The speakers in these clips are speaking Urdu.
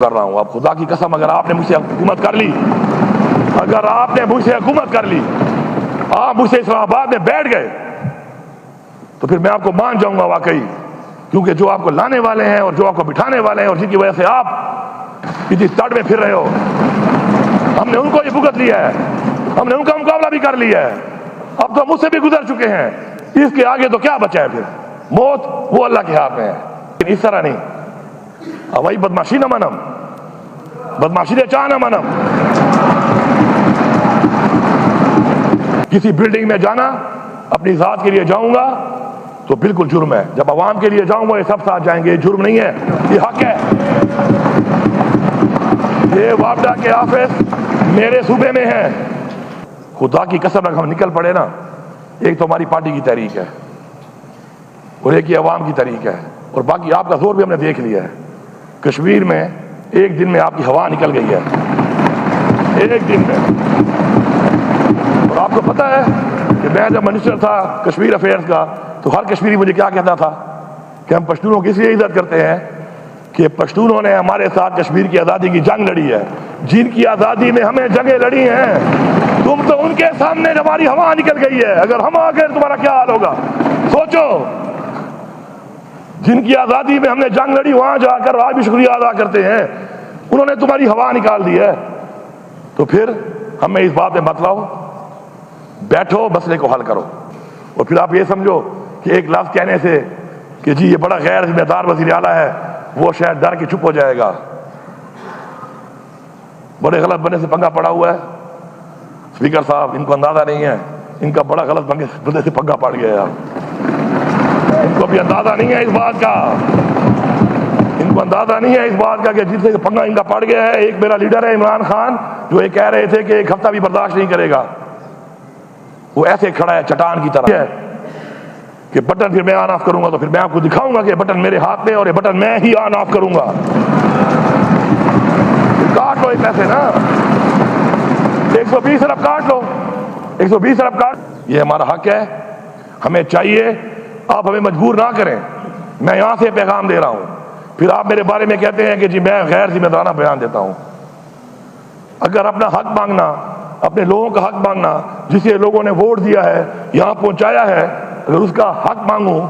کر رہا ہوں. اب خدا کی قسم اگر آپ نے مجھ سے حکومت کر لی، اگر آپ نے مجھ سے حکومت کر لی، آپ مجھ سے اسلام آباد میں بیٹھ گئے، تو پھر میں آپ کو مان جاؤں گا واقعی، کیونکہ جو آپ کو لانے والے ہیں اور جو آپ کو بٹھانے والے ہیں اور جن کی وجہ سے آپ کسی تڑ میں پھر رہے ہو، ہم نے ان کو یہ بھگت لیا ہے، ہم نے ان کا مقابلہ بھی کر لیا ہے، اب تو مجھ سے بھی گزر چکے ہیں. اس کے آگے تو کیا بچا ہے؟ پھر موت وہ اللہ کے ہاتھ میں ہے. لیکن اس طرح نہیں. وہی بدماشی نہ منم، بدماشی نے چاہ نہ منم. کسی بلڈنگ میں جانا اپنی ذات کے لیے جاؤں گا تو بالکل جرم ہے. جب عوام کے لیے جاؤں گا یہ سب ساتھ جائیں گے، یہ جرم نہیں ہے، یہ حق ہے. یہ وابڈا کے آفس میرے صوبے میں ہے. خدا کی قسم اگر ہم نکل پڑے نا، ایک تو ہماری پارٹی کی تحریک ہے اور ایک یہ عوام کی تحریک ہے، اور باقی آپ کا زور بھی ہم نے دیکھ لیا ہے. کشمیر میں ایک دن میں آپ کی ہوا نکل گئی ہے، ایک دن میں. اور آپ کو پتہ ہے کہ میں جب منسٹر تھا کشمیر افیئرز کا تو ہر کشمیری مجھے کیا کہتا تھا کہ ہم پشتونوں کی اس لیے عزت کرتے ہیں کہ پشتونوں نے ہمارے ساتھ کشمیر کی آزادی کی جنگ لڑی ہے. جن کی آزادی میں ہمیں جنگیں لڑی ہیں، تم تو ان کے سامنے ہماری ہوا نکل گئی ہے. اگر ہم آ گئے تمہارا کیا حال ہوگا سوچو. جن کی آزادی میں ہم نے جنگ لڑی وہاں جا کر آج بھی شکریہ ادا کرتے ہیں، انہوں نے تمہاری ہوا نکال دی ہے. تو پھر ہمیں اس بات میں مت لاؤ، بیٹھو مسئلے کو حل کرو. اور پھر آپ یہ سمجھو کہ ایک لفظ کہنے سے کہ جی یہ بڑا غیر ذمہ دار وزیر اعلیٰ ہے، وہ شاید ڈر کے چپ ہو جائے گا. بڑے غلط بننے سے پنگا پڑا ہوا ہے. اسپیکر صاحب ان کو اندازہ نہیں ہے، ان کا بڑا غلط بننے سے پنگا پڑ گیا ہے. ان کو بھی اندازہ نہیں ہے اس بات کا، ان کو اندازہ نہیں ہے اس بات کا کہ جن سے پنگا ان کا پڑ گیا ہے. ایک میرا لیڈر ہے عمران خان، جو یہ کہہ رہے تھے کہ ایک ہفتہ بھی برداشت نہیں کرے گا. وہ ایسے کھڑا ہے چٹان کی طرح کہ بٹن پھر میں آن آف کروں گا تو پھر میں آپ کو دکھاؤں گا کہ بٹن میرے ہاتھ میں اور یہ بٹن میں ہی آن آف کروں گا. کاٹ لو یہ پیسے نا، 120 ارب کاٹ لو، 120 ارب کاٹ. یہ ہمارا حق ہے، ہمیں چاہیے. آپ ہمیں مجبور نہ کریں. میں یہاں سے پیغام دے رہا ہوں. پھر آپ میرے بارے میں کہتے ہیں کہ جی میں غیر ذمہ دارانہ بیان دیتا ہوں. اگر اپنا حق مانگنا، اپنے لوگوں کا حق مانگنا، جسے لوگوں نے ووٹ دیا ہے یہاں پہنچایا ہے، اگر اس کا حق مانگوں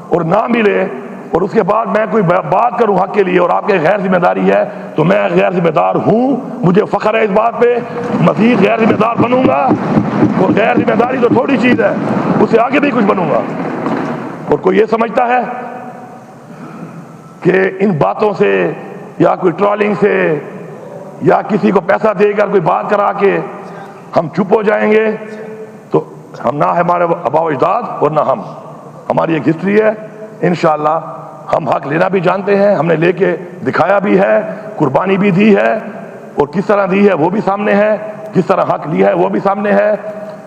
اور نہ ملے اور اس کے بعد میں کوئی بات کروں حق کے لیے اور آپ کے غیر ذمہ داری ہے، تو میں غیر ذمہ دار ہوں. مجھے فخر ہے اس بات پہ. مزید غیر ذمہ دار بنوں گا. اور غیر ذمہ داری تو تھوڑی چیز ہے، اس سے آگے بھی کچھ بنوں گا. اور کوئی یہ سمجھتا ہے کہ ان باتوں سے یا کوئی ٹرالنگ سے یا کسی کو پیسہ دے کر کوئی بات کرا کے ہم چپ ہو جائیں گے، تو ہم نہ ہمارے آباء و اجداد اور نہ ہم. ہماری ایک ہسٹری ہے. انشاءاللہ ہم حق لینا بھی جانتے ہیں، ہم نے لے کے دکھایا بھی ہے، قربانی بھی دی ہے، اور کس طرح دی ہے وہ بھی سامنے ہے. کس طرح حق لی ہے وہ بھی سامنے ہے.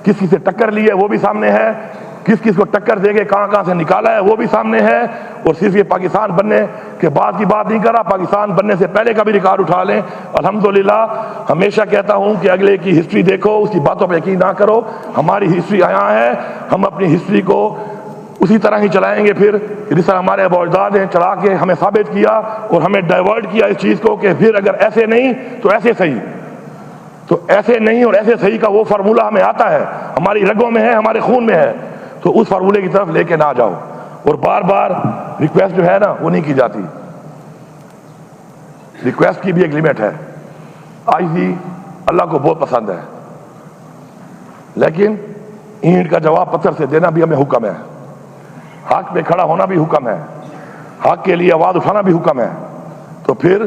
کس سے ٹکر لی ہے وہ بھی سامنے ہے. کس کو ٹکر دے کے کہاں سے نکالا ہے وہ بھی سامنے ہے. اور صرف یہ پاکستان بننے کے بعد کی بات نہیں کر رہا، پاکستان بننے سے پہلے کا بھی ریکارڈ اٹھا لیں. الحمدللہ ہمیشہ کہتا ہوں کہ اگلے کی ہسٹری دیکھو، اس کی باتوں پہ یقین نہ کرو. ہماری ہسٹری یہاں ہے، ہم اپنی ہسٹری کو اسی طرح ہی چلائیں گے. پھر جس طرح ہمارے آباء و اجداد نے چلا کے ہمیں ثابت کیا اور ہمیں ڈائیورٹ کیا اس چیز کو کہ پھر اگر ایسے نہیں تو ایسے صحیح، تو ایسے نہیں اور ایسے صحیح کا وہ فارمولہ ہمیں آتا ہے، ہماری رگوں میں ہے، ہمارے خون میں ہے. تو اس فارمولے کی طرف لے کے نہ جاؤ. اور بار بار ریکویسٹ جو ہے نا وہ نہیں کی جاتی. ریکویسٹ کی بھی ایک لمٹ ہے. آج بھی اللہ کو بہت پسند ہے، لیکن اینٹ کا جواب پتھر سے دینا بھی ہمیں حکم ہے. حق پہ کھڑا ہونا بھی حکم ہے، حق کے لیے آواز اٹھانا بھی حکم ہے. تو پھر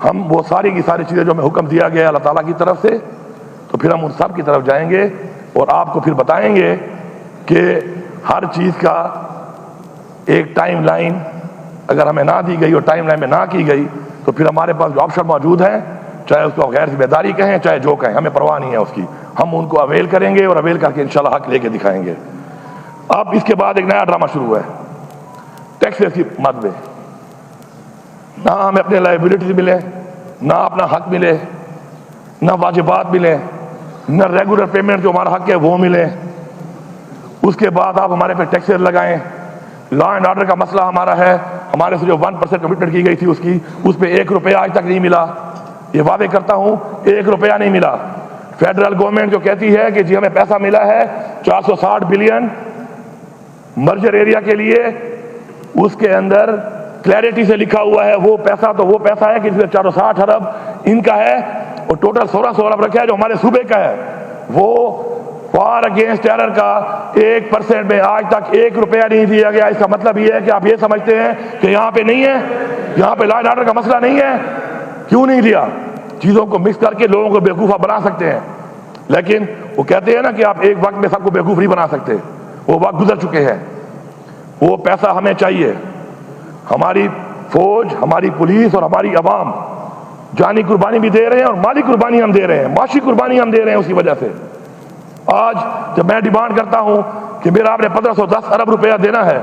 ہم وہ ساری کی ساری چیزیں جو ہمیں حکم دیا گیا اللہ تعالیٰ کی طرف سے، تو پھر ہم ان سب کی طرف جائیں گے اور آپ کو پھر بتائیں گے کہ ہر چیز کا ایک ٹائم لائن اگر ہمیں نہ دی گئی اور ٹائم لائن میں نہ کی گئی تو پھر ہمارے پاس جو آپشن موجود ہیں، چاہے اس کو غیر ذمہ داری کہیں چاہے جو کہیں، ہمیں پرواہ نہیں ہے اس کی. ہم ان کو اویل کریں گے اور اویل کر کے انشاءاللہ حق لے کے دکھائیں گے. اب اس کے بعد ایک نیا ڈرامہ شروع ہے، ٹیکس کی مد میں. نہ ہمیں اپنے لائبلٹیز ملے، نہ اپنا حق ملے، نہ واجبات ملے، نہ ریگولر پیمنٹ جو ہمارا حق ہے وہ ملے. اس کے بعد آپ ہمارے پہ ٹیکسز لگائیں. لا اینڈ آرڈر کا مسئلہ ہمارا ہے، ہمارے سے جو 1% کمٹمنٹ کی گئی تھی اس پہ 1 روپیہ آج تک نہیں ملا. یہ وعدے کرتا ہوں 1 روپیہ نہیں ملا. فیڈرل گورنمنٹ جو کہتی ہے کہ جی ہمیں پیسہ ملا ہے 460 بلین مرجر ایریا کے لیے, اس کے اندر کلیئرٹی سے لکھا ہوا ہے وہ پیسہ ہے کہ جس میں 460 ارب ان کا ہے اور ٹوٹل 1600 ارب رکھا ہے جو ہمارے صوبے کا ہے. وہ وار اگینسٹ ٹیرر کا 1% میں آج تک 1 روپیہ نہیں دیا گیا. اس کا مطلب یہ ہے کہ آپ یہ سمجھتے ہیں کہ یہاں پہ نہیں ہے, یہاں پہ لا اینڈ آرڈر کا مسئلہ نہیں ہے. کیوں نہیں دیا؟ چیزوں کو مکس کر کے لوگوں کو بیوقوف بنا سکتے ہیں, لیکن وہ کہتے ہیں نا کہ آپ ایک وقت میں سب کو بیوقوف نہیں بنا سکتے. وہ وقت گزر چکے ہیں. وہ پیسہ ہمیں چاہیے. ہماری فوج, ہماری پولیس اور ہماری عوام جانی قربانی بھی دے رہے ہیں اور مالی قربانی ہم دے رہے ہیں, معاشی قربانی ہم دے رہے ہیں. اسی وجہ سے آج جب میں ڈیمانڈ کرتا ہوں کہ میرا آپ نے 1510 ارب روپیہ دینا ہے,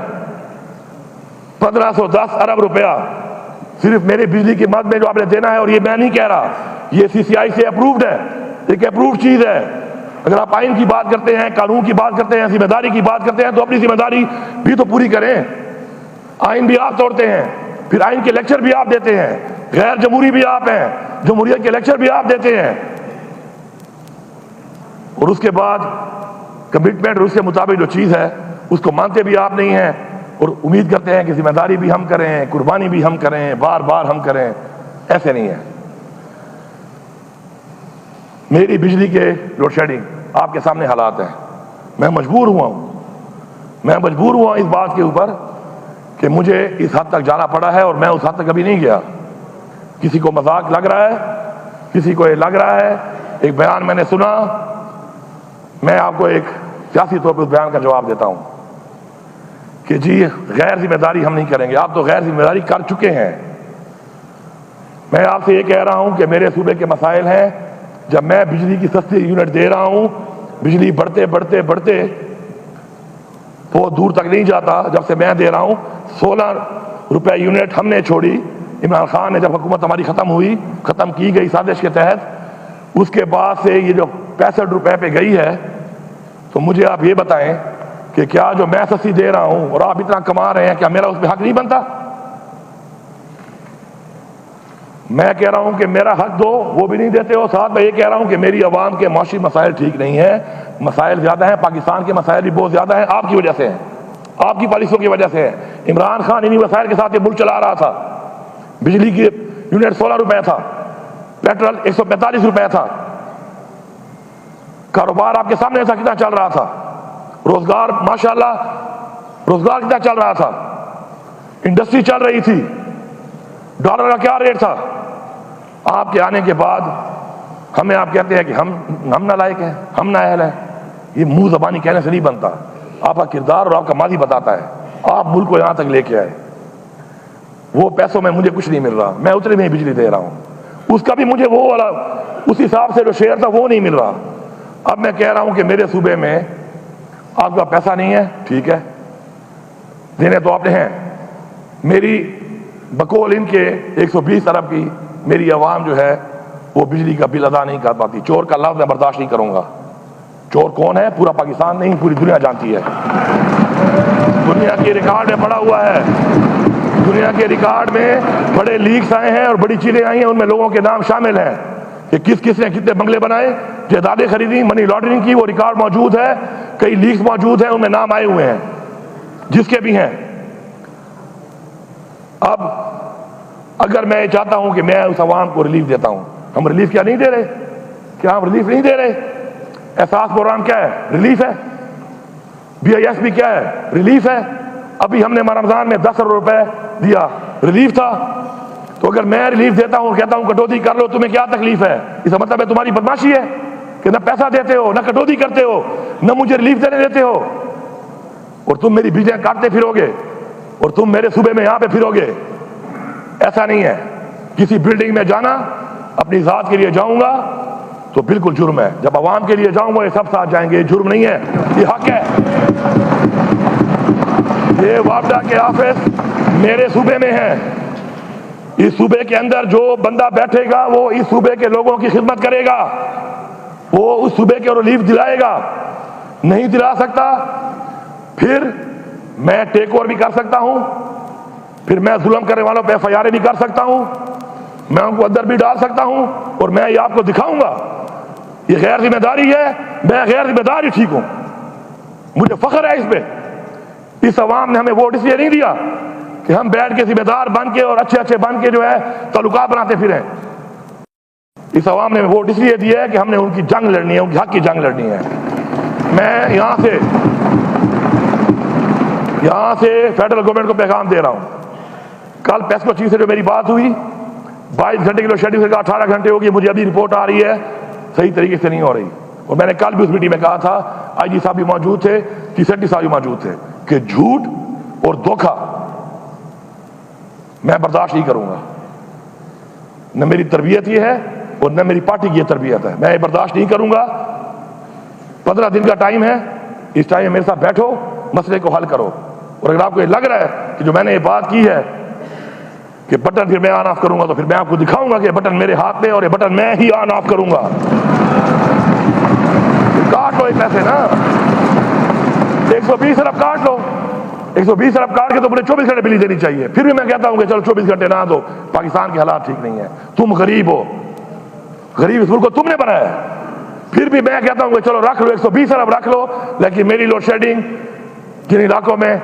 1510 ارب روپیہ صرف میری بجلی کی مد میں جو آپ نے دینا ہے, اور یہ میں نہیں کہہ رہا, یہ CCI سے اپرووڈ ہے, ایک اپرووڈ چیز ہے. اگر آپ آئین کی بات کرتے ہیں, قانون کی بات کرتے ہیں, ذمہ داری کی بات کرتے ہیں تو اپنی ذمہ داری بھی تو پوری کریں. آئین بھی آپ توڑتے ہیں, پھر آئین کے لیکچر بھی آپ دیتے ہیں, غیر جمہوری بھی آپ ہیں, جمہوریت کے لیکچر بھی آپ دیتے ہیں, اور اس کے بعد کمٹمنٹ اور اس کے مطابق جو چیز ہے اس کو مانتے بھی آپ نہیں ہیں, اور امید کرتے ہیں کہ ذمہ داری بھی ہم کریں, قربانی بھی ہم کریں, بار بار ہم کریں. ایسے نہیں ہے. میری بجلی کے لوڈ شیڈنگ آپ کے سامنے حالات ہیں. میں مجبور ہوا اس بات کے اوپر کہ مجھے اس حد تک جانا پڑا ہے, اور میں اس حد تک کبھی نہیں گیا. کسی کو مذاق لگ رہا ہے, کسی کو یہ لگ رہا ہے. ایک بیان میں نے سنا, میں آپ کو ایک سیاسی طور پہ اس بیان کا جواب دیتا ہوں کہ جی غیر ذمہ داری ہم نہیں کریں گے. آپ تو غیر ذمہ داری کر چکے ہیں. میں آپ سے یہ کہہ رہا ہوں کہ میرے صوبے کے مسائل ہیں. جب میں بجلی کی سستی یونٹ دے رہا ہوں, بجلی بڑھتے بہت دور تک نہیں جاتا. جب سے میں دے رہا ہوں 16 روپے یونٹ ہم نے چھوڑی. عمران خان نے جب حکومت ہماری ختم کی گئی سازش کے تحت, اس کے بعد سے یہ جو 65 روپے پہ گئی ہے, تو مجھے آپ یہ بتائیں کہ کیا جو میں سستی دے رہا ہوں اور آپ اتنا کما رہے ہیں, کیا میرا اس پہ حق نہیں بنتا؟ میں کہہ رہا ہوں کہ میرا حق دو, وہ بھی نہیں دیتے ہو. ساتھ میں یہ کہہ رہا ہوں کہ میری عوام کے معاشی مسائل ٹھیک نہیں ہیں. مسائل زیادہ ہیں, پاکستان کے مسائل بھی بہت زیادہ ہیں. آپ کی وجہ سے ہیں, آپ کی پالیسیوں کی وجہ سے ہے. عمران خان انہی وسائل کے ساتھ یہ ملک چلا رہا تھا. بجلی کی یونٹ 16 روپے تھا, پیٹرول 145 روپے تھا. کاروبار آپ کے سامنے تھا کتنا چل رہا تھا. روزگار ماشاءاللہ روزگار کتنا چل رہا تھا. انڈسٹری چل رہی تھی. ڈالر کا کیا ریٹ تھا. آپ کے آنے کے بعد ہمیں آپ کہتے ہیں کہ ہم نالائق ہیں, ہم نااہل ہیں. یہ منہ زبانی کہنے سے نہیں بنتا. آپ کا کردار اور آپ کا ماضی بتاتا ہے. آپ ملک کو یہاں تک لے کے آئے. وہ پیسوں میں مجھے کچھ نہیں مل رہا, میں اتنے میں ہی بجلی دے رہا ہوں. اس کا بھی مجھے وہ والا اس حساب سے جو شیئر تھا وہ نہیں مل رہا. اب میں کہہ رہا ہوں کہ میرے صوبے میں آپ کا پیسہ نہیں ہے, ٹھیک ہے, دینے تو آپ نے ہیں. میری بقول ان کے 120 ارب کی میری عوام جو ہے وہ بجلی کا بل ادا نہیں کر پاتی. چور کا لفظ میں برداشت نہیں کروں گا. چور کون ہے پورا پاکستان نہیں, پوری دنیا جانتی ہے. دنیا کے ریکارڈ میں پڑا ہوا ہے. دنیا کے ریکارڈ میں بڑے لیکس آئے ہیں اور بڑی چیزیں آئی ہیں, ان میں لوگوں کے نام شامل ہیں کہ کس نے کتنے بنگلے بنائے, جائیدادیں خریدی, منی لانڈرنگ کی. وہ ریکارڈ موجود ہے, کئی لیکس موجود ہیں, ان میں نام آئے ہوئے ہیں جس کے بھی ہیں. اب اگر میں چاہتا ہوں کہ میں اس عوام کو ریلیف دیتا ہوں, ہم ریلیف کیا نہیں دے رہے؟ کیا ہم ریلیف نہیں دے رہے؟ احساس پروگرام کیا ہے؟ ریلیف ہے. BIS بھی کیا ہے؟ ریلیف ہے. ابھی ہم نے رمضان میں 10 ارب روپے دیا, ریلیف تھا. تو اگر میں ریلیف دیتا ہوں, کہتا ہوں کٹوتی کر لو, تمہیں کیا تکلیف ہے؟ اس کا مطلب ہے تمہاری بدماشی ہے کہ نہ پیسہ دیتے ہو, نہ کٹوتی کرتے ہو, نہ مجھے ریلیف دینے دیتے ہو, اور تم میری بجلیاں کاٹتے پھرو گے, اور تم میرے صوبے میں یہاں پہ پھرو گے. ایسا نہیں ہے. کسی بلڈنگ میں جانا, اپنی ذات کے لیے جاؤں گا تو بالکل جرم ہے. جب عوام کے لیے جاؤں گا یہ سب ساتھ جائیں گے, یہ جرم نہیں ہے, یہ حق ہے. یہ وابڈا کے آفس میرے صوبے میں ہے. اس صوبے کے اندر جو بندہ بیٹھے گا وہ اس صوبے کے لوگوں کی خدمت کرے گا, وہ اس صوبے کے ریلیف دلائے گا. نہیں دلا سکتا, پھر میں ٹیک اوور بھی کر سکتا ہوں, پھر میں ظلم کرنے والوں پہ FIR بھی کر سکتا ہوں، میں ان کو اندر بھی ڈال سکتا ہوں، اور میں یہ آپ کو دکھاؤں گا یہ غیر ذمہ داری ہے، میں غیر ذمہ داری ٹھیک ہوں، مجھے فخر ہے اس پہ۔ اس عوام نے ہمیں ووٹ اس لیے نہیں دیا کہ ہم بیٹھ کے ذمہ دار بن کے اور اچھے بن کے جو ہے تعلقات بناتے پھریں۔ اس عوام نے ووٹ اس لیے دیا ہے کہ ہم نے ان کی جنگ لڑنی ہے، ان کی حق کی جنگ لڑنی ہے۔ میں یہاں سے فیڈرل گورنمنٹ کو پیغام دے رہا ہوں، کل پیسکو چیف سے جو میری بات ہوئی 22 گھنٹے کی لوڈ شیڈنگ سے کہا 18 گھنٹے ہوگی، مجھے ابھی رپورٹ آ رہی ہے صحیح طریقے سے نہیں ہو رہی، اور میں نے کل بھی اس میٹنگ میں کہا تھا، IG صاحب بھی موجود تھے، چیف سیکرٹری صاحب بھی موجود تھے، کہ جھوٹ اور دھوکہ میں برداشت نہیں کروں گا، نہ میری تربیت یہ ہے اور نہ میری پارٹی کی یہ تربیت ہے، میں یہ برداشت نہیں کروں گا۔ 15 دن کا ٹائم ہے، اس ٹائم میں میرے ساتھ بیٹھو، مسئلے کو حل کرو، اور اگر آپ کو یہ لگ رہا ہے کہ جو میں نے یہ بات کی ہے کہ بٹن پھر میں آن آف کروں گا، تو پھر میں آپ کو دکھاؤں گا کہ بٹن میرے ہاتھ میں اور یہ بٹن میں ہی آن آف کروں گا۔ کاٹ لو یہ پیسے نا، 120 ارب کاٹ لو، 120 ارب کاٹ کے تو مجھے 24 گھنٹے بجلی دینی چاہیے، پھر بھی میں کہتا ہوں کہ چلو 24 گھنٹے نہ دو، پاکستان کے حالات ٹھیک نہیں ہیں، تم غریب ہو، غریب اس ملک کو تم نے بنایا ہے، پھر بھی میں کہتا ہوں کہ چلو رکھ لو 120 ارب رکھ لو، لیکن میری لوڈ شیڈنگ جن علاقوں میں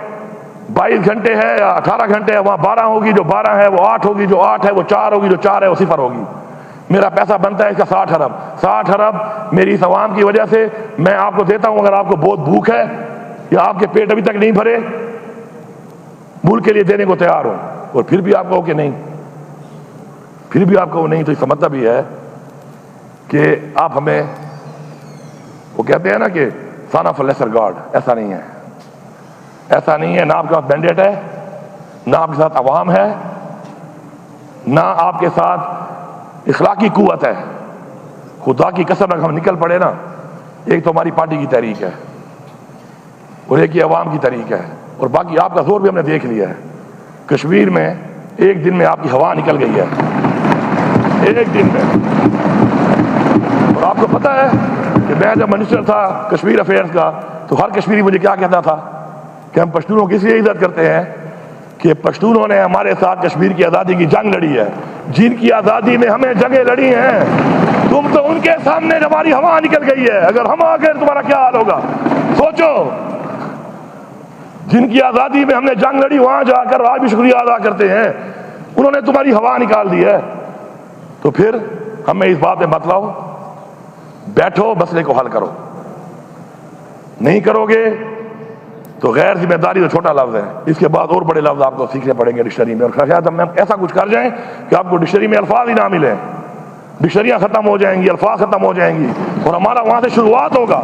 22 گھنٹے ہے یا 18 گھنٹے ہے وہاں 12 ہوگی، جو 12 ہے وہ 8 ہوگی، جو 8 ہے وہ 4 ہوگی، جو 4 ہے وہ 0 ہوگی۔ میرا پیسہ بنتا ہے اس کا 60 ارب، 60 ارب میری اس عوام کی وجہ سے میں آپ کو دیتا ہوں۔ اگر آپ کو بہت بھوک ہے یا آپ کے پیٹ ابھی تک نہیں بھرے، ملک کے لیے دینے کو تیار ہوں، اور پھر بھی آپ کہو کہ نہیں، پھر بھی آپ کہو نہیں، تو اس کا مطلب یہ ہے کہ آپ ہمیں، وہ کہتے ہیں نا کہ سن آف لیسر گاڈ، ایسا نہیں ہے، ایسا نہیں ہے، نہ آپ کے پاس مینڈیٹ ہے، نہ آپ کے ساتھ عوام ہے، نہ آپ کے ساتھ اخلاقی قوت ہے۔ خدا کی قسم اگر ہم نکل پڑے نا، ایک تو ہماری پارٹی کی تحریک ہے اور ایک ہی عوام کی تحریک ہے، اور باقی آپ کا زور بھی ہم نے دیکھ لیا ہے۔ کشمیر میں ایک دن میں آپ کی ہوا نکل گئی ہے، ایک دن میں، اور آپ کو پتہ ہے کہ میں جب منسٹر تھا کشمیر افیئرز کا تو ہر کشمیری مجھے کیا کہتا تھا کہ ہم پشتونوں کی اس لیے عزت کرتے ہیں کہ پشتونوں نے ہمارے ساتھ کشمیر کی آزادی کی جنگ لڑی ہے، جن کی آزادی میں ہمیں جنگیں لڑی ہیں، تم تو ان کے سامنے ہماری ہوا نکل گئی ہے، اگر ہم آ گئے تمہارا کیا حال ہوگا؟ سوچو، جن کی آزادی میں ہم نے جنگ لڑی وہاں جا کر آج بھی شکریہ ادا کرتے ہیں، انہوں نے تمہاری ہوا نکال دی ہے۔ تو پھر ہمیں اس بات میں مت لاؤ، بیٹھو مسئلے کو حل کرو، نہیں کرو گے تو غیر ذمہ داری تو چھوٹا لفظ ہے، اس کے بعد اور بڑے لفظ آپ کو سیکھنے پڑیں گے ڈکشنری میں، اور شاید ہم ایسا کچھ کر جائیں کہ آپ کو ڈکشنری میں الفاظ ہی نہ ملیں، ڈکشنریاں ختم ہو جائیں گی، الفاظ ختم ہو جائیں گی، اور ہمارا وہاں سے شروعات ہوگا۔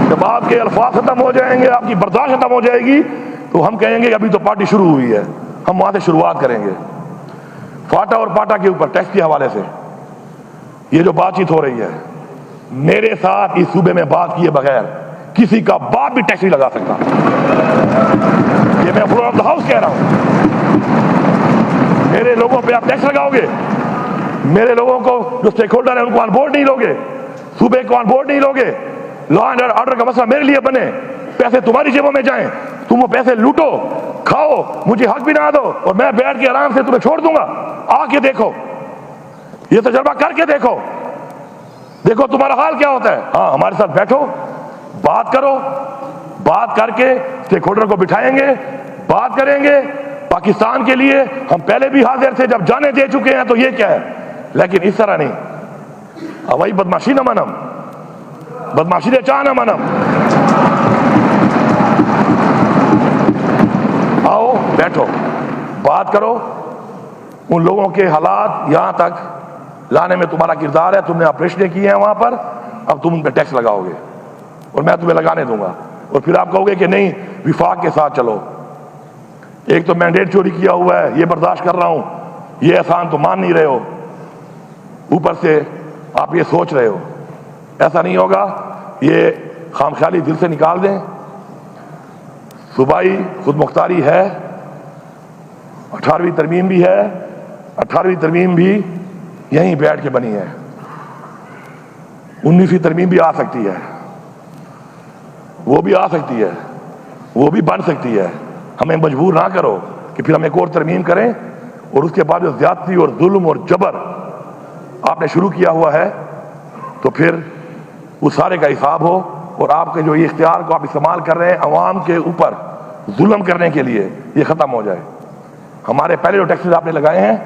جب آپ کے الفاظ ختم ہو جائیں گے، آپ کی برداشت ختم ہو جائے گی، تو ہم کہیں گے کہ ابھی تو پارٹی شروع ہوئی ہے، ہم وہاں سے شروعات کریں گے۔ فاٹا اور پاٹا کے اوپر ٹیکس کے حوالے سے یہ جو بات چیت ہو رہی ہے، میرے ساتھ اس صوبے میں بات کیے بغیر کسی کا باپ بھی ٹیکس نہیں لگا سکتا، یہ میں فلور آف دا ہاؤس کہہ رہا ہوں۔ میرے لوگوں پہ آپ ٹیکس لگاؤ گے، میرے لوگوں کو جو اسٹیک ہولڈر ہیں ان کو آن بورڈ نہیں لوگے، صوبے کو آن بورڈ نہیں لوگے، لا اینڈ آرڈر کا مسئلہ میرے لیے بنے، پیسے تمہاری جیبوں میں جائیں، تم وہ پیسے لوٹو، کھاؤ، مجھے حق بھی نہ دو، اور میں بیٹھ کے آرام سے تمہیں چھوڑ دوں گا؟ آ کے دیکھو، یہ تجربہ کر کے دیکھو، دیکھو تمہارا حال کیا ہوتا ہے۔ ہاں، ہمارے ساتھ بیٹھو، بات کرو، بات کر کے اسٹیک ہولڈر کو بٹھائیں گے، بات کریں گے۔ پاکستان کے لیے ہم پہلے بھی حاضر تھے، جب جانے دے چکے ہیں تو یہ کیا ہے، لیکن اس طرح نہیں، وہی بدماشی نہ منم، بدماشی دے چاہ نہ منم۔ آؤ بیٹھو، بات کرو، ان لوگوں کے حالات یہاں تک لانے میں تمہارا کردار ہے، تم نے آپریشنیں کی ہیں وہاں پر، اب تم ان پہ ٹیکس لگاؤ گے اور میں تمہیں لگانے دوں گا، اور پھر آپ کہو گے کہ نہیں وفاق کے ساتھ چلو، ایک تو مینڈیٹ چوری کیا ہوا ہے یہ برداشت کر رہا ہوں، یہ احسان تو مان نہیں رہے ہو، اوپر سے آپ یہ سوچ رہے ہو، ایسا نہیں ہوگا، یہ خام خیالی دل سے نکال دیں۔ صوبائی خود مختاری ہے، 18ویں ترمیم بھی ہے، 18ویں ترمیم بھی یہیں بیٹھ کے بنی ہے، 19ویں ترمیم بھی آ سکتی ہے، وہ بھی آ سکتی ہے، وہ بھی بن سکتی ہے، ہمیں مجبور نہ کرو۔ کہ پھر ہم ایک اور ترمیم کریں اور اس کے بعد جو زیادتی اور ظلم اور جبر آپ نے شروع کیا ہوا ہے تو پھر اس سارے کا حساب ہو، اور آپ کے جو یہ اختیار کو آپ استعمال کر رہے ہیں عوام کے اوپر ظلم کرنے کے لیے، یہ ختم ہو جائے۔ ہمارے پہلے جو ٹیکسز آپ نے لگائے ہیں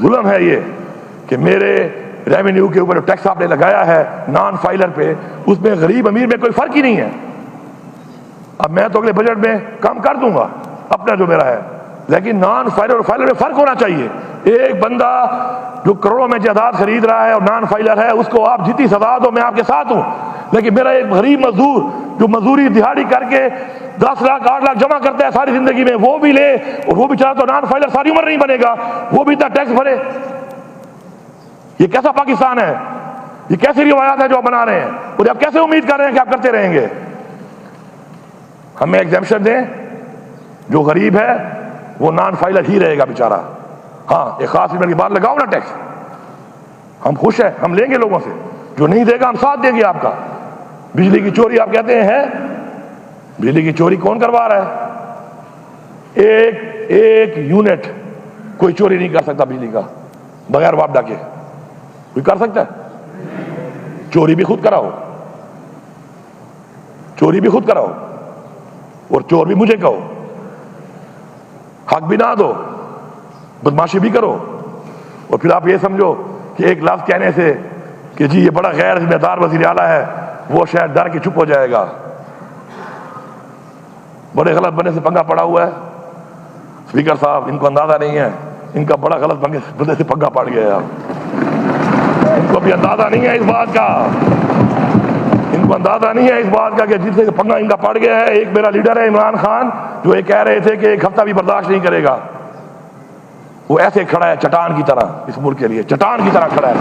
ظلم ہے یہ کہ میرے ریونیو کے اوپر جو ٹیکس آپ نے لگایا ہے نان فائلر پہ، اس میں غریب امیر میں کوئی فرق ہی نہیں ہے۔ اب میں تو اگلے بجٹ میں کم کر دوں گا اپنا جو میرا ہے، لیکن نان فائلر اور فائلر میں فرق ہونا چاہیے۔ ایک بندہ جو کروڑوں میں جائیداد خرید رہا ہے اور نان فائلر ہے، اس کو آپ جتنی سزا دو میں آپ کے ساتھ ہوں، لیکن میرا ایک غریب مزدور جو مزدوری دہاڑی کر کے 10 لاکھ 8 لاکھ جمع کرتا ہے ساری زندگی میں، وہ بھی لے اور وہ بھی چاہے تو نان فائلر ساری عمر نہیں بنے گا، وہ بھی اتنا ٹیکس بھرے۔ یہ کیسا پاکستان ہے؟ یہ کیسی روایات ہے جو آپ بنا رہے ہیں، اور آپ کیسے امید کر رہے ہیں کہ آپ کرتے رہیں گے؟ ہمیں ایگزیمپشن دیں، جو غریب ہے وہ نان فائلر ہی رہے گا بیچارہ۔ ہاں ایک خاص لیمٹ کے بعد لگاؤ نا ٹیکس، ہم خوش ہیں، ہم لیں گے لوگوں سے، جو نہیں دے گا ہم ساتھ دیں گے آپ کا۔ بجلی کی چوری آپ کہتے ہیں بجلی کی چوری کون کروا رہا ہے؟ ایک یونٹ کوئی چوری نہیں کر سکتا بجلی کا بغیر وابڈا کے، کوئی کر سکتا ہے؟ چوری بھی خود کراؤ، چوری بھی خود کراؤ، اور چور بھی مجھے کہو، حق بھی نہ دو، بدماشی بھی کرو، اور پھر آپ یہ سمجھو کہ ایک لفظ کہنے سے کہ جی یہ بڑا غیر ذمہ دار وزیر اعلیٰ ہے، وہ شاید ڈر کے چپ ہو جائے گا۔ بڑے غلط بندے سے پنگا پڑا ہوا ہے اسپیکر صاحب، ان کو اندازہ نہیں ہے، ان کا بڑا غلط بندے سے پنگا پڑ گیا ہے، ان کو بھی اندازہ نہیں ہے اس بات کا، ان کو اندازہ نہیں ہے اس بات کا کہ جس سے پنگا ان کا پڑ گیا ہے۔ ایک میرا لیڈر ہے عمران خان، جو یہ کہہ رہے تھے کہ ایک ہفتہ بھی برداشت نہیں کرے گا، وہ ایسے کھڑا ہے چٹان کی طرح، اس ملک کے لیے چٹان کی طرح کھڑا ہے۔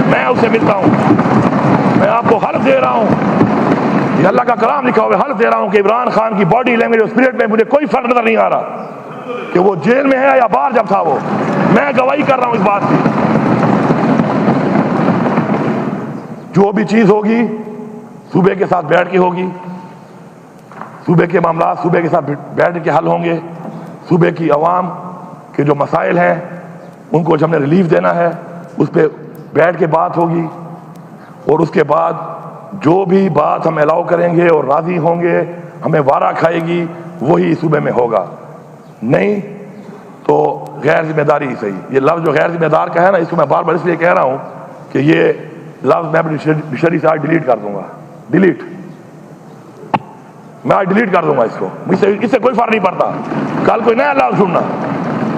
میں اس سے ملتا ہوں، میں آپ کو حلف دے رہا ہوں، یہ اللہ کا کلام لکھا ہوا ہے، حلف دے رہا ہوں کہ عمران خان کی باڈی لینگویج اور اسپرٹ میں مجھے کوئی فرق نظر نہیں آ رہا کہ وہ جیل میں ہے یا باہر جب تھا، وہ میں گواہی کر رہا ہوں اس بات کی۔ جو بھی چیز ہوگی صوبے کے ساتھ بیٹھ کے ہوگی، صوبے کے معاملات صوبے کے ساتھ بیٹھ کے حل ہوں گے، صوبے کی عوام کے جو مسائل ہیں ان کو ہم نے ریلیف دینا ہے، اس پہ بیٹھ کے بات ہوگی، اور اس کے بعد جو بھی بات ہم الاؤ کریں گے اور راضی ہوں گے، ہمیں وارا کھائے گی، وہی صوبے میں ہوگا، نہیں تو غیر ذمہ داری ہی صحیح۔ یہ لفظ جو غیر ذمہ دار کا ہے نا، اس کو میں بار بار اس لیے کہہ رہا ہوں کہ یہ لفظ میں اپنی ڈکشنری سے آج ڈیلیٹ کر دوں گا، ڈیلیٹ، میں آج ڈیلیٹ کر دوں گا اس کو، اس سے کوئی فرق نہیں پڑتا، کل کوئی نیا لفظ ڈھونڈنا،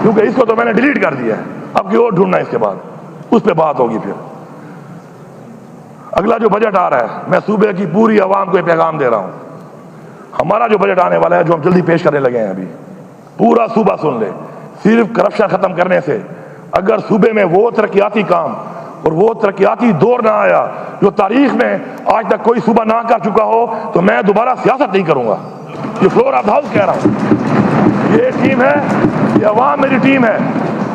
کیونکہ اس کو تو میں نے ڈیلیٹ کر دیا ہے، اب کوئی اور ڈھونڈنا، اس کے بعد اس پہ بات ہوگی۔ پھر اگلا جو بجٹ آ رہا ہے، میں صوبے کی پوری عوام کو یہ پیغام دے رہا ہوں، ہمارا جو بجٹ آنے والا ہے جو ہم جلدی پیش کرنے لگے ہیں، ابھی پورا صوبہ سن لے، صرف کرپشن ختم کرنے سے اگر صوبے میں وہ ترقیاتی کام اور وہ ترقیاتی دور نہ آیا جو تاریخ میں آج تک کوئی صوبہ نہ کر چکا ہو، تو میں دوبارہ سیاست نہیں کروں گا۔ یہ فلور آف ہاؤس کہہ رہا ہوں، یہ ٹیم ہے، یہ عوام میری ٹیم ہے،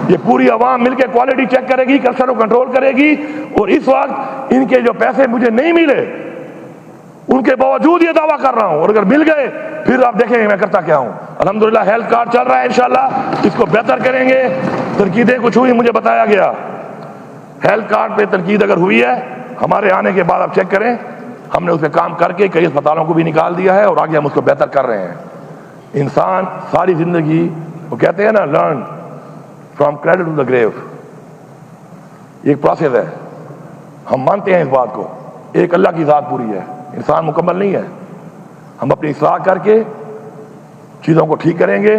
یہ پوری عوام مل کے کوالٹی چیک کرے گی، کرپشن کو کنٹرول کرے گی، اور اس وقت ان کے جو پیسے مجھے نہیں ملے ان کے باوجود یہ دعویٰ کر رہا ہوں، اور اگر مل گئے پھر آپ دیکھیں گے میں کرتا کیا ہوں۔ الحمدللہ ہیلتھ کارڈ چل رہا ہے، انشاءاللہ اس کو بہتر کریں گے، تنقیدیں کچھ ہوئی مجھے بتایا گیا، ہیلتھ کارڈ پہ تنقید اگر ہوئی ہے ہمارے آنے کے بعد آپ چیک کریں، ہم نے اس پہ کام کر کے کئی اسپتالوں کو بھی نکال دیا ہے، اور آگے ہم اس کو بہتر کر رہے ہیں۔ انسان ساری زندگی، وہ کہتے ہیں نا learn from cradle to the grave, یہ ایک پروسیس ہے، ہم مانتے ہیں اس بات کو، ایک اللہ کی ذات پوری ہے، انسان مکمل نہیں ہے، ہم اپنی اصلاح کر کے چیزوں کو ٹھیک کریں گے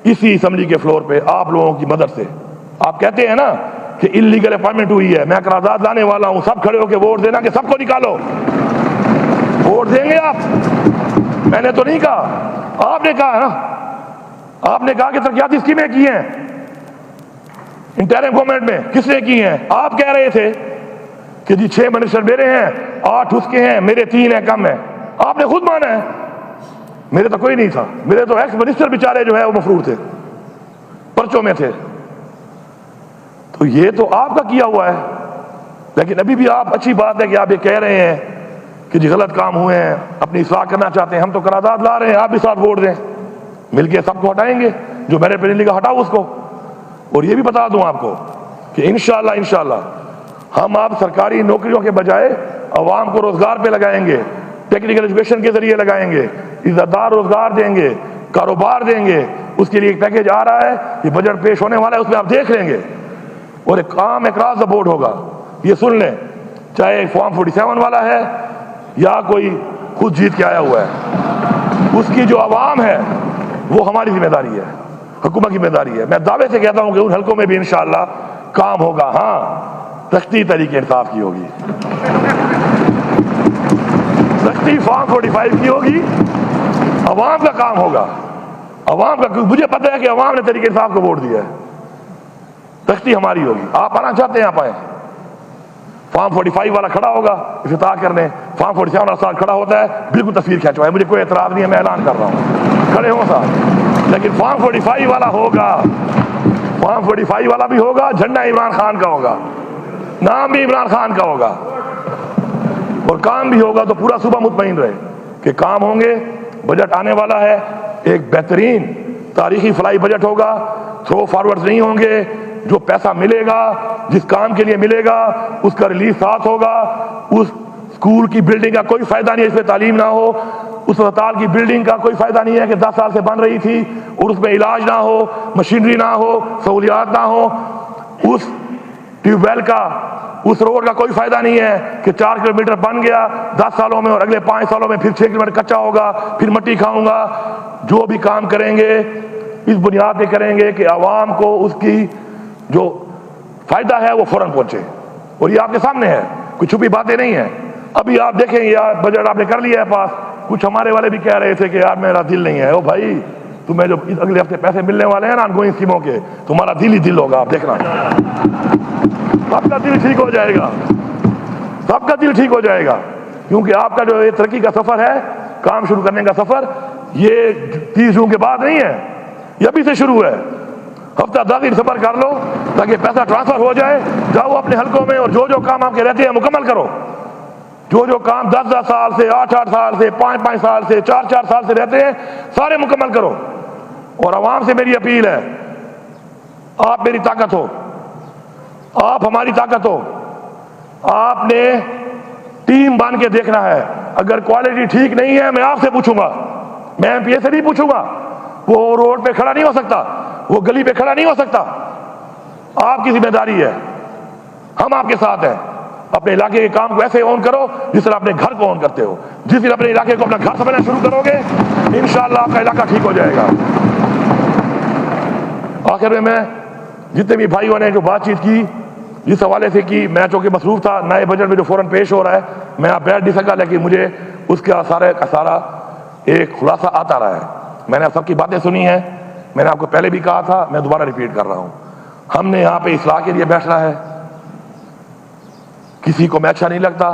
اسی اسمبلی کے فلور پہ آپ لوگوں کی مدد سے۔ آپ کہتے ہیں نا کہ انلیگل اپائنٹمنٹ ہوئی ہے، میں قرارداد لانے والا ہوں، سب کھڑے ہو کے ووٹ دینا کہ سب کو نکالو، ووٹ دیں گے آپ؟ میں نے تو نہیں کہا، آپ نے کہا نا، آپ نے کہا کہ ترقیاتی اسکیمیں کی ہیں انٹرم گورنمنٹ میں، کس نے کی ہیں؟ آپ کہہ رہے تھے کہ جی 6 منسٹر میرے ہیں، 8 اس کے ہیں، میرے 3 ہیں، کم ہیں، آپ نے خود مانا ہے، میرے تو کوئی نہیں تھا، میرے تو ایکس منسٹر بیچارے جو ہے وہ مفرور تھے، پرچوں میں تھے، تو یہ تو آپ کا کیا ہوا ہے، لیکن ابھی بھی آپ، اچھی بات ہے کہ آپ یہ کہہ رہے ہیں کہ جی غلط کام ہوئے ہیں، اپنی اصلاح کرنا چاہتے ہیں، ہم تو قرارداد لا رہے ہیں، آپ بھی ساتھ ووٹ دیں، مل کے سب کو ہٹائیں گے۔ جو میں نے پہلے لکھا ہٹاؤ اس کو. اور یہ بھی بتا دوں آپ کو کہ انشاءاللہ ہم آپ سرکاری نوکریوں کے بجائے عوام کو روزگار پہ لگائیں گے, ٹیکنیکل ایجوکیشن کے ذریعے لگائیں گے, عزت دار روزگار دیں گے, کاروبار دیں گے. اس کے لیے ایک پیکیج آ رہا ہے, یہ بجٹ پیش ہونے والا ہے, اس میں آپ دیکھ لیں گے. اور ایک کام اکراس دا بورڈ ہوگا, یہ سن لیں, چاہے فارم 47 والا ہے یا کوئی خود جیت کے آیا ہوا ہے, اس کی جو عوام ہے وہ ہماری ذمہ داری ہے, حکومت کی ذمہ داری ہے. میں دعوے سے کہتا ہوں کہ ان حلقوں میں بھی انشاءاللہ کام ہوگا. ہاں, سختی طریقے انصاف کی ہوگی, سختی فارم 45 کی ہوگی, عوام کا کام ہوگا. عوام کا, مجھے پتہ ہے کہ عوام نے طریقے انصاف کو ووٹ دیا ہے, سختی ہماری ہوگی. آپ آنا چاہتے ہیں آپ آئیں. فارم 45 والا کھڑا ہوگا افتتاح کرنے, فارم 47 والا ساتھ کھڑا ہوتا ہے, بالکل تصویر کھینچوائے, مجھے کوئی اعتراض نہیں ہے, میں اعلان کر رہا ہوں, کھڑے ہوں ساتھ. لیکن فارم 45 والا ہوگا, فارم 45 والا بھی ہوگا, جھنڈا عمران خان کا ہوگا, نام بھی عمران خان کا ہوگا, اور کام بھی ہوگا. تو پورا صوبہ مطمئن رہے کہ کام ہوں گے. بجٹ آنے والا ہے, ایک بہترین تاریخی فلائی بجٹ ہوگا. تھرو فارورڈ نہیں ہوں گے. جو پیسہ ملے گا, جس کام کے لیے ملے گا, اس کا ریلیز ساتھ ہوگا. اس اسکول کی بلڈنگ کا کوئی فائدہ نہیں ہے اس پہ تعلیم نہ ہو, اس اسپتال کی بلڈنگ کا کوئی فائدہ نہیں ہے کہ 10 سال سے بن رہی تھی اور اس میں علاج نہ ہو, مشینری نہ ہو, سہولیات نہ ہو. اس ٹیوب ویل کا, اس روڈ کا کوئی فائدہ نہیں ہے کہ 4 کلومیٹر بن گیا 10 سالوں میں اور اگلے 5 سالوں میں پھر 6 کلومیٹر کچا ہوگا, پھر مٹی کھاؤں گا. جو بھی کام کریں گے اس بنیاد پہ کریں گے کہ عوام کو اس کی جو فائدہ ہے وہ فوراً پہنچے. اور یہ آپ کے سامنے ہے, کوئی چھپی باتیں نہیں ہیں. ابھی آپ دیکھیں یہ بجٹ آپ نے کر لیا ہے پاس. کچھ ہمارے والے بھی کہہ رہے تھے کہ یار میرا دل نہیں ہے. او بھائی, تمہیں جو اگلے ہفتے پیسے ملنے والے ہیں نا ان گوئنگ اسکیموں کے, تمہارا دل ہی دل ہوگا, آپ دیکھنا. سب کا دل ٹھیک ہو جائے گا, سب کا دل ٹھیک ہو جائے گا. کیونکہ آپ کا جو یہ ترقی کا سفر ہے, کام شروع کرنے کا سفر, یہ 30 جون کے بعد نہیں ہے, یہ ابھی سے شروع ہے. ہفتہ 10 دن صبر کر لو تاکہ پیسہ ٹرانسفر ہو جائے. جاؤ اپنے حلقوں میں اور جو کام آپ کے رہتے ہیں مکمل کرو. جو کام 10 سال سے, 8 سال سے, 5 سال سے, 4 سال سے رہتے ہیں, سارے مکمل کرو. اور عوام سے میری اپیل ہے, آپ میری طاقت ہو, آپ ہماری طاقت ہو. آپ نے ٹیم بن کے دیکھنا ہے. اگر کوالٹی ٹھیک نہیں ہے میں آپ سے پوچھوں گا, میں ایم پی اے سے نہیں پوچھوں گا. وہ روڈ پہ کھڑا نہیں ہو سکتا, وہ گلی پہ کھڑا نہیں ہو سکتا. آپ کی ذمہ داری ہے, ہم آپ کے ساتھ ہیں. اپنے علاقے کے کام کو ایسے اون کرو جس طرح اپنے گھر کو اون کرتے ہو. جس دن اپنے علاقے کو اپنا گھر سمجھنا شروع کرو گے انشاءاللہ آپ کا علاقہ ٹھیک ہو جائے گا. آخر میں جتنے بھی بھائیوں نے جو بات چیت کی, جس حوالے سے کی, میں چونکہ مصروف تھا نئے بجٹ میں جو فوراً پیش ہو رہا ہے, میں آپ بیٹھ نہیں سکا, لیکن مجھے اس کا سارا ایک خلاصہ آتا رہا ہے. میں نے سب کی باتیں سنی ہیں. میں نے آپ کو پہلے بھی کہا تھا, میں دوبارہ ریپیٹ کر رہا ہوں, ہم نے یہاں پہ اصلاح کے لیے بیٹھنا ہے. کسی کو میں اچھا نہیں لگتا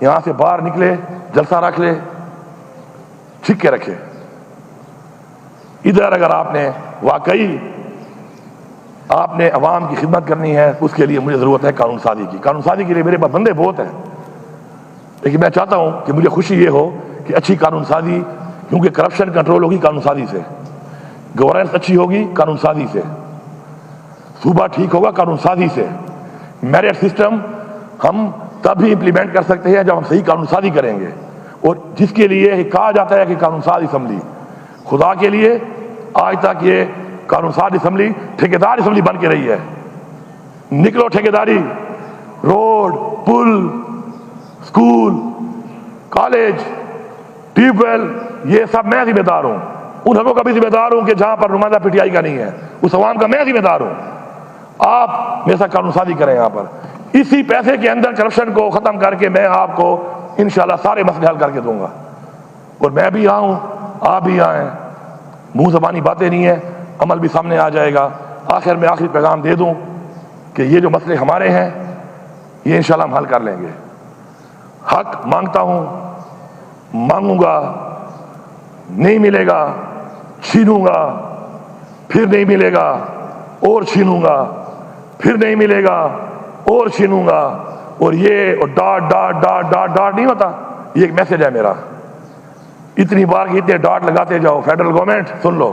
یہاں سے باہر نکلے, جلسہ رکھ لے, چھک کے رکھے. ادھر اگر آپ نے واقعی آپ نے عوام کی خدمت کرنی ہے, اس کے لیے مجھے ضرورت ہے قانون سازی کی. قانون سازی کے لیے میرے پاس بندے بہت ہیں, لیکن میں چاہتا ہوں کہ مجھے خوشی یہ ہو کہ اچھی قانون سازی, کیونکہ کرپشن کنٹرول ہوگی قانون سازی سے, گورننس اچھی ہوگی قانون سازی سے, صوبہ ٹھیک ہوگا قانون سازی سے. میرٹ سسٹم ہم تب ہی امپلیمنٹ کر سکتے ہیں جب ہم صحیح قانون سازی کریں گے. اور جس کے لیے کہا جاتا ہے کہ قانون ساز اسمبلی, خدا کے لیے آج تک یہ قانون ساز اسمبلی ٹھیکیدار اسمبلی بن کے رہی ہے. نکلو ٹھیکیداری, روڈ, پل, اسکول, کالج, ٹیوب ویل, یہ سب میں ذمہ دار ہوں. ان حقوق کا بھی ذمہ دار ہوں کہ جہاں پر نمائندہ پی ٹی آئی کا نہیں ہے, اس عوام کا میں ذمہ دار ہوں. آپ میرے ساتھ قانون سازی کریں یہاں پر. اسی پیسے کے اندر کرپشن کو ختم کر کے میں آپ کو انشاءاللہ سارے مسئلے حل کر کے دوں گا. اور میں بھی آؤں, آپ بھی آئیں. منہ زبانی باتیں نہیں ہیں, عمل بھی سامنے آ جائے گا. آخر میں آخری پیغام دے دوں کہ یہ جو مسئلے ہمارے ہیں یہ انشاءاللہ ہم حل کر لیں گے. حق مانگتا ہوں, مانگوں گا, نہیں ملے گا چھینوں گا, پھر نہیں ملے گا اور چھینوں گا, پھر نہیں ملے گا اور چھینوں گا. اور یہ اور dot dot dot dot dot نہیں ہوتا, یہ ایک میسج ہے میرا. اتنی بار کہ اتنے ڈاٹ لگاتے جاؤ, فیڈرل گورنمنٹ سن لو,